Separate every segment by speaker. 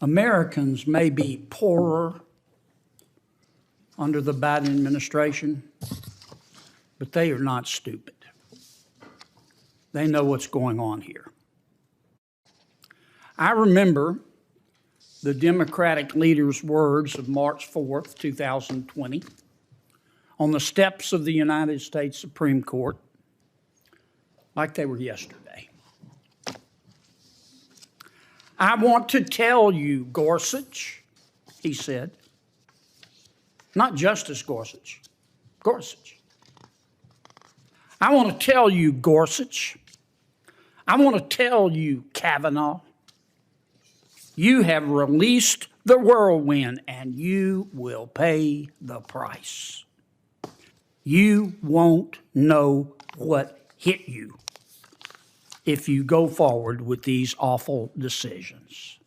Speaker 1: Americans may be poorer under the Biden administration, but they are not stupid. They know what's going on here. I remember the Democratic leader's words of March 4th, 2020, on the steps of the United States Supreme Court, like they were yesterday. I want to tell you, Gorsuch, he said, not Justice Gorsuch, Gorsuch. I want to tell you, Gorsuch, I want to tell you, Kavanaugh, you have released the whirlwind and you will pay the price. You won't know what hit you if you go forward with these awful decisions.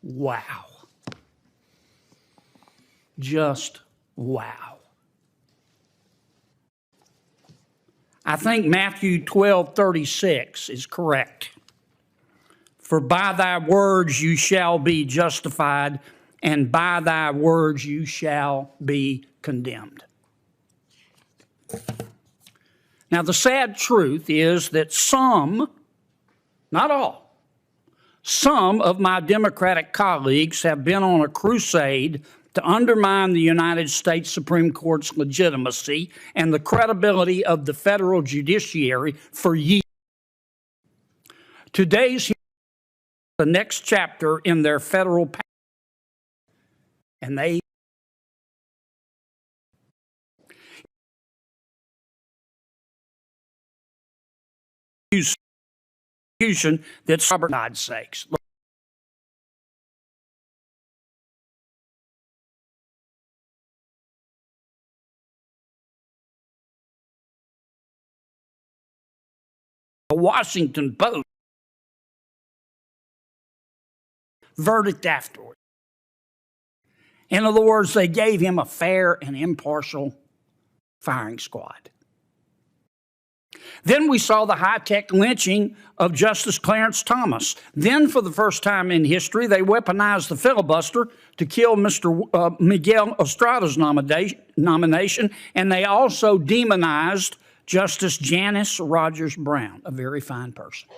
Speaker 1: Wow. Just wow. I think Matthew 12:36 is correct. For by thy words you shall be justified, and by thy words you shall be condemned. Now, the sad truth is that some, not all, some of my Democratic colleagues have been on a crusade to undermine the United States Supreme Court's legitimacy and the credibility of the federal judiciary for years. Today's hearing is the next chapter in their federal path, and they use that's for God's sakes. The Washington Post verdict afterward. In other words, they gave him a fair and impartial firing squad. Then we saw the high-tech lynching of Justice Clarence Thomas. Then, for the first time in history, they weaponized the filibuster to kill Mr. Miguel Estrada's nomination, and they also demonized Justice Janice Rogers Brown, a very fine person.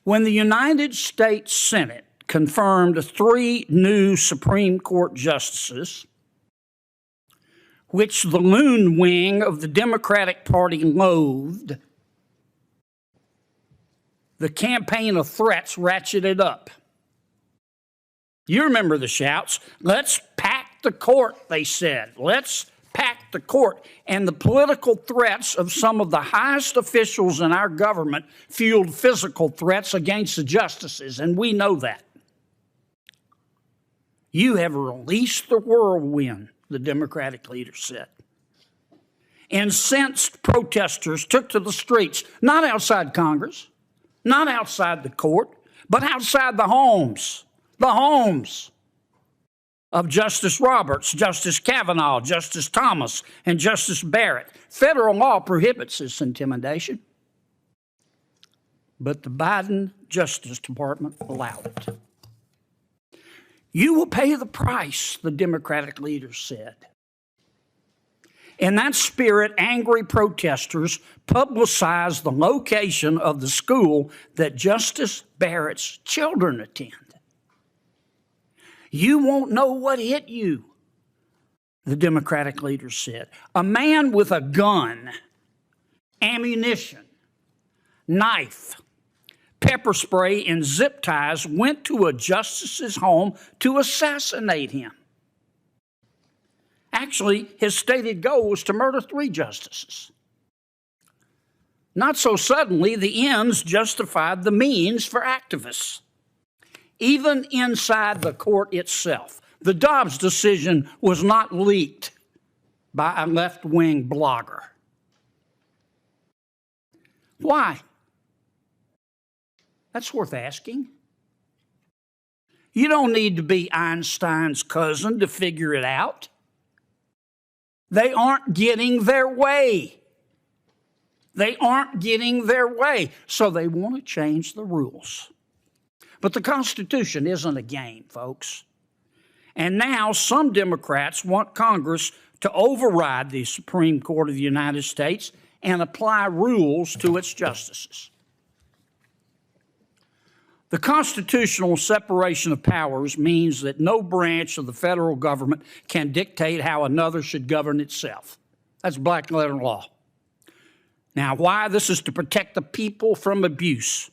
Speaker 1: When the United States Senate confirmed 3 new Supreme Court justices, which the loon wing of the Democratic Party loathed, the campaign of threats ratcheted up. You remember the shouts. Let's pack the court, they said. Let's pack the court. And the political threats of some of the highest officials in our government fueled physical threats against the justices, and we know that. You have released the whirlwind, the Democratic leader said. Incensed protesters took to the streets, not outside Congress, not outside the court, but outside the homes of Justice Roberts, Justice Kavanaugh, Justice Thomas, and Justice Barrett. Federal law prohibits this intimidation, but the Biden Justice Department allowed it. You will pay the price, the Democratic leader said. In that spirit, angry protesters publicized the location of the school that Justice Barrett's children attend. You won't know what hit you, the Democratic leader said. A man with a gun, ammunition, knife, pepper spray, and zip ties went to a justice's home to assassinate him. Actually, his stated goal was to murder 3 justices. Not so suddenly, the ends justified the means for activists. Even inside the court itself, the Dobbs decision was not leaked by a left-wing blogger. Why? That's worth asking. You don't need to be Einstein's cousin to figure it out. They aren't getting their way. They aren't getting their way, so they want to change the rules. But the Constitution isn't a game, folks. And now some Democrats want Congress to override the Supreme Court of the United States and apply rules to its justices. The constitutional separation of powers means that no branch of the federal government can dictate how another should govern itself. That's black letter law. Now, why? This is to protect the people from abuse.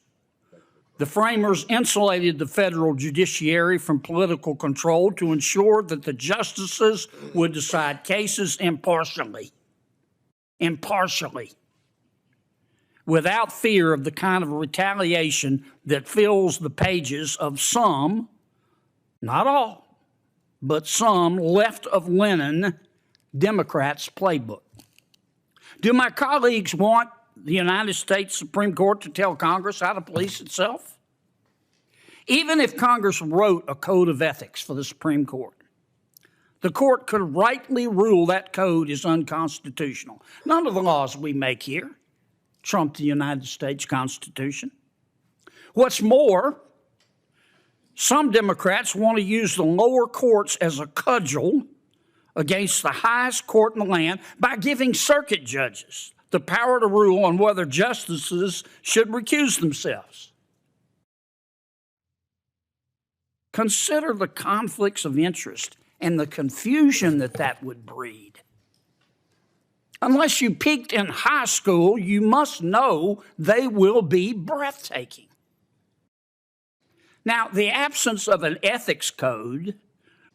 Speaker 1: The framers insulated the federal judiciary from political control to ensure that the justices would decide cases impartially, without fear of the kind of retaliation that fills the pages of some, not all, but some left of linen Democrats' playbook. Do my colleagues want the United States Supreme Court to tell Congress how to police itself? Even if Congress wrote a code of ethics for the Supreme Court, the court could rightly rule that code is unconstitutional. None of the laws we make here trump the United States Constitution. What's more, some Democrats want to use the lower courts as a cudgel against the highest court in the land by giving circuit judges the power to rule on whether justices should recuse themselves. Consider the conflicts of interest and the confusion that would breed. Unless you peaked in high school, you must know they will be breathtaking. Now, the absence of an ethics code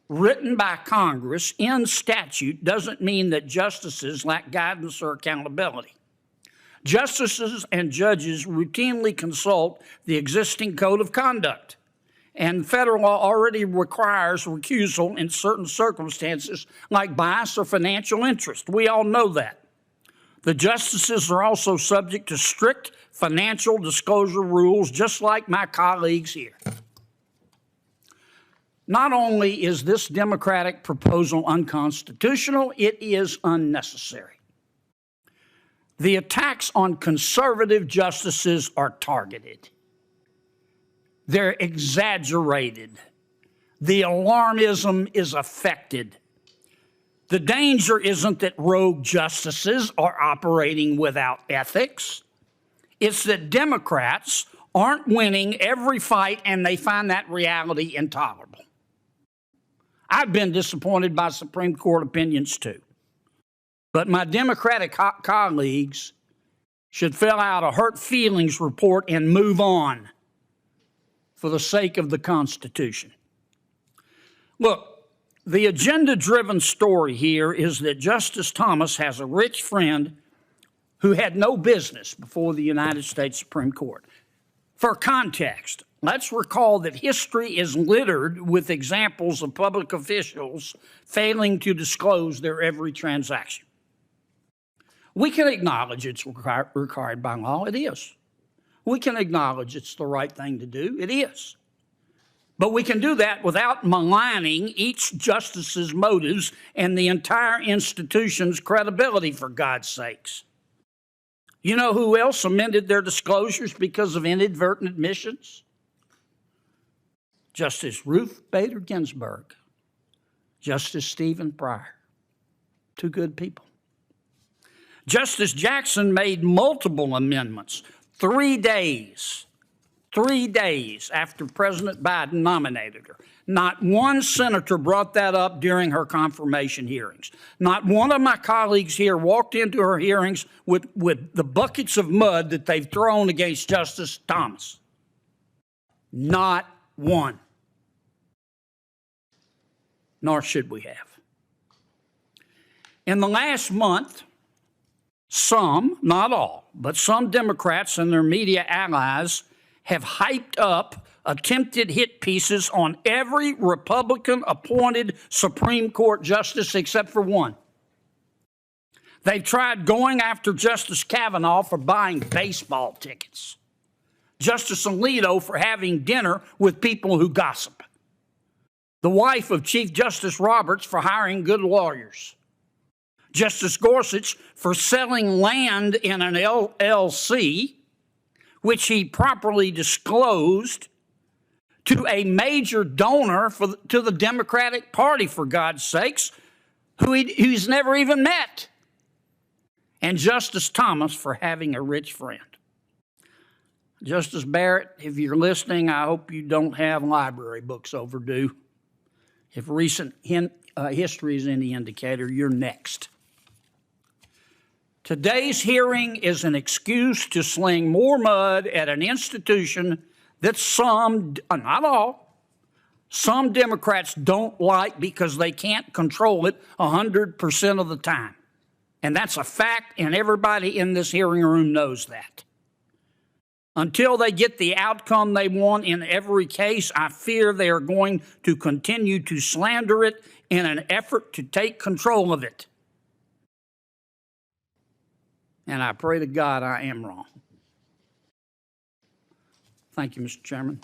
Speaker 1: written by Congress in statute doesn't mean that justices lack guidance or accountability. Justices and judges routinely consult the existing code of conduct, and federal law already requires recusal in certain circumstances like bias or financial interest. We all know that. The justices are also subject to strict financial disclosure rules, just like my colleagues here. Not only is this Democratic proposal unconstitutional, it is unnecessary. The attacks on conservative justices are targeted. They're exaggerated. The alarmism is affected. The danger isn't that rogue justices are operating without ethics. It's that Democrats aren't winning every fight and they find that reality intolerable. I've been disappointed by Supreme Court opinions too. But my Democratic colleagues should fill out a hurt feelings report and move on for the sake of the Constitution. Look, the agenda-driven story here is that Justice Thomas has a rich friend who had no business before the United States Supreme Court. For context, let's recall that history is littered with examples of public officials failing to disclose their every transaction. We can acknowledge it's required by law. It is. We can acknowledge it's the right thing to do. It is. But we can do that without maligning each justice's motives and the entire institution's credibility, for God's sakes. You know who else amended their disclosures because of inadvertent admissions? Justice Ruth Bader Ginsburg, Justice Stephen Breyer, two good people. Justice Jackson made multiple amendments 3 days after President Biden nominated her. Not one senator brought that up during her confirmation hearings. Not one of my colleagues here walked into her hearings with the buckets of mud that they've thrown against Justice Thomas. Not one. Nor should we have. In the last month, some, not all, but some Democrats and their media allies have hyped up attempted hit pieces on every Republican-appointed Supreme Court justice except for one. They've tried going after Justice Kavanaugh for buying baseball tickets, Justice Alito for having dinner with people who gossip, the wife of Chief Justice Roberts for hiring good lawyers, Justice Gorsuch for selling land in an LLC, which he properly disclosed, to a major donor to the Democratic Party, for God's sakes, who he's never even met. And Justice Thomas for having a rich friend. Justice Barrett, if you're listening, I hope you don't have library books overdue. If recent history is any indicator, you're next. Today's hearing is an excuse to sling more mud at an institution that some, not all, some Democrats don't like because they can't control it 100% of the time. And that's a fact, and everybody in this hearing room knows that. Until they get the outcome they want in every case, I fear they are going to continue to slander it in an effort to take control of it. And I pray to God I am wrong. Thank you, Mr. Chairman.